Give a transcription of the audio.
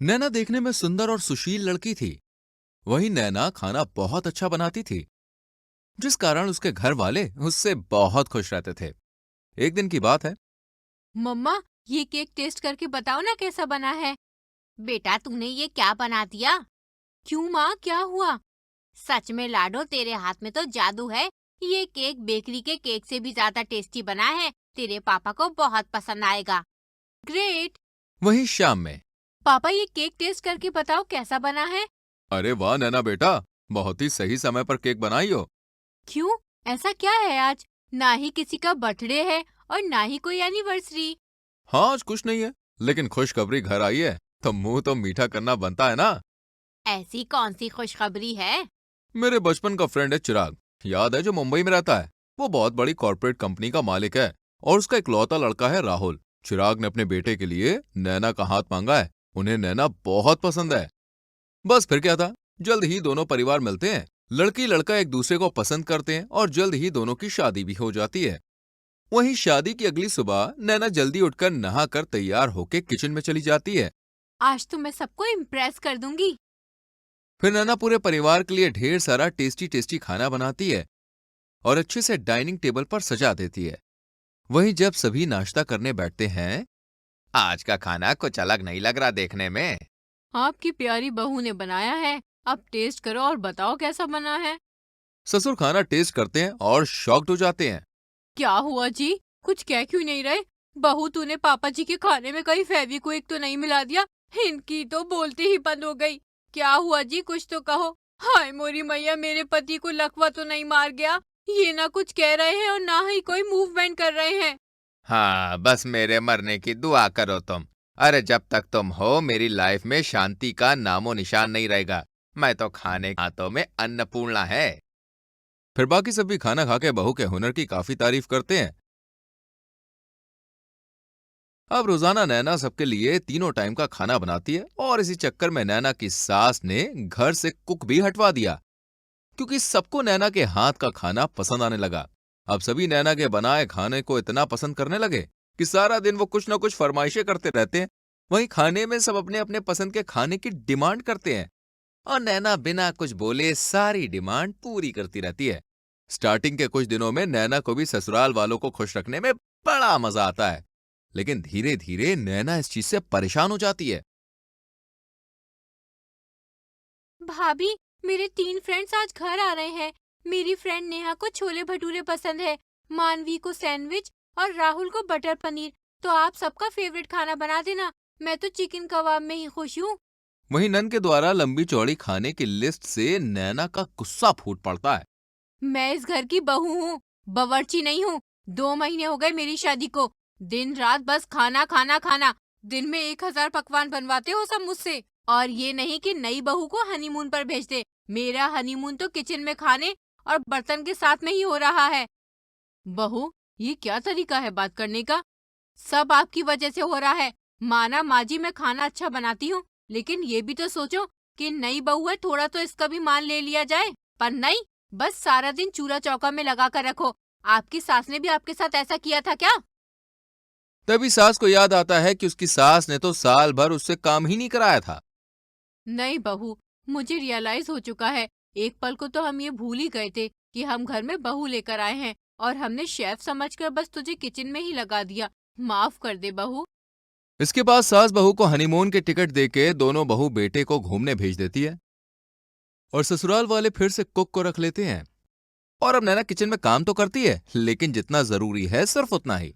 नैना देखने में सुंदर और सुशील लड़की थी। वही नैना खाना बहुत अच्छा बनाती थी, जिस कारण उसके घर वाले उससे बहुत खुश रहते थे। एक दिन की बात है। मम्मा, ये केक टेस्ट करके बताओ ना कैसा बना है। बेटा, तूने ये क्या बना दिया? क्यों माँ, क्या हुआ? सच में लाडो, तेरे हाथ में तो जादू है। ये केक बेकरी के केक से भी ज्यादा टेस्टी बना है। तेरे पापा को बहुत पसंद आएगा। ग्रेट। वही शाम में। पापा, ये केक टेस्ट करके बताओ कैसा बना है। अरे वाह नैना बेटा, बहुत ही सही समय पर केक बनाई हो। क्यों? ऐसा क्या है आज? ना ही किसी का बर्थडे है और ना ही कोई एनिवर्सरी। हाँ आज कुछ नहीं है, लेकिन खुशखबरी घर आई है, तो मुंह तो मीठा करना बनता है ना। ऐसी कौन सी खुशखबरी है? मेरे बचपन का फ्रेंड है चिराग, याद है, जो मुंबई में रहता है। वो बहुत बड़ी कॉर्पोरेट कंपनी का मालिक है और उसका इकलौता लड़का है राहुल। चिराग ने अपने बेटे के लिए नैना का हाथ मांगा है। उन्हें नैना बहुत पसंद है। बस फिर क्या था, जल्द ही दोनों परिवार मिलते हैं। लड़की लड़का एक दूसरे को पसंद करते हैं और जल्द ही दोनों की शादी भी हो जाती है। वहीं शादी की अगली सुबह नैना जल्दी उठकर नहाकर तैयार होकर किचन में चली जाती है। आज तो मैं सबको इम्प्रेस कर दूंगी। फिर नैना पूरे परिवार के लिए ढेर सारा टेस्टी टेस्टी खाना बनाती है और अच्छे से डाइनिंग टेबल पर सजा देती है। वहीं जब सभी नाश्ता करने बैठते हैं, आज का खाना कुछ अलग नहीं लग रहा देखने में। आपकी प्यारी बहू ने बनाया है। अब टेस्ट करो और बताओ कैसा बना है। ससुर खाना टेस्ट करते हैं और शॉक्ड हो जाते हैं। क्या हुआ जी? कुछ कह क्यों नहीं रहे? बहू, तूने पापा जी के खाने में कहीं फेविक्विक तो नहीं मिला दिया? इनकी तो बोलते ही बंद हो गई। क्या हुआ जी, कुछ तो कहो। हाय मोरी मैया, मेरे पति को लकवा तो नहीं मार गया? ये ना कुछ कह रहे हैं और ना ही कोई मूवमेंट कर रहे हैं। हाँ बस मेरे मरने की दुआ करो तुम। अरे जब तक तुम हो मेरी लाइफ में शांति का नामो निशान नहीं रहेगा। मैं तो खाने हाथों में अन्नपूर्णा है। फिर बाकी सब भी खाना खा के बहू के हुनर की काफी तारीफ करते हैं। अब रोजाना नैना सबके लिए तीनों टाइम का खाना बनाती है और इसी चक्कर में नैना की सास ने घर से कुक भी हटवा दिया, क्योंकि सबको नैना के हाथ का खाना पसंद आने लगा। अब सभी नैना के बनाए खाने को इतना पसंद करने लगे कि सारा दिन वो कुछ ना कुछ फरमाइशें करते रहते हैं। वहीं खाने में सब अपने अपने पसंद के खाने की डिमांड करते हैं और नैना बिना कुछ बोले सारी डिमांड पूरी करती रहती है। स्टार्टिंग के कुछ दिनों में नैना को भी ससुराल वालों को खुश रखने में बड़ा मजा आता है, लेकिन धीरे धीरे नैना इस चीज से परेशान हो जाती है। भाभी, मेरे 3 फ्रेंड्स आज घर आ रहे हैं। मेरी फ्रेंड नेहा को छोले भटूरे पसंद है, मानवी को सैंडविच और राहुल को बटर पनीर। तो आप सबका फेवरेट खाना बना देना। मैं तो चिकन कबाब में ही खुश हूँ। वहीं नन के द्वारा लंबी चौड़ी खाने की लिस्ट से नैना का गुस्सा फूट पड़ता है। मैं इस घर की बहू हूँ, बावर्ची नहीं हूँ। 2 महीने हो गए मेरी शादी को। दिन रात बस खाना खाना खाना। दिन में 1000 पकवान बनवाते हो सब मुझसे। और ये नहीं कि नई बहू को हनीमून पर भेज दे। मेरा हनीमून तो किचन में खाने और बर्तन के साथ में ही हो रहा है। बहू, ये क्या तरीका है बात करने का? सब आपकी वजह से हो रहा है। माना माजी मैं खाना अच्छा बनाती हूँ, लेकिन ये भी तो सोचो कि नई बहू है, थोड़ा तो इसका भी मान ले लिया जाए। पर नहीं, बस सारा दिन चूल्हा चौका में लगा कर रखो। आपकी सास ने भी आपके साथ ऐसा किया था क्या? तभी सास को याद आता है कि उसकी सास ने तो साल भर उससे काम ही नहीं कराया था। नहीं बहू, मुझे रियलाइज हो चुका है। एक पल को तो हम ये भूल ही गए थे कि हम घर में बहू लेकर आए हैं और हमने शेफ समझकर बस तुझे किचन में ही लगा दिया। माफ कर दे बहू। इसके बाद सास बहू को हनीमून के टिकट देके दोनों बहू बेटे को घूमने भेज देती है और ससुराल वाले फिर से कुक को रख लेते हैं। और अब नैना किचन में काम तो करती है, लेकिन जितना जरूरी है सिर्फ उतना ही।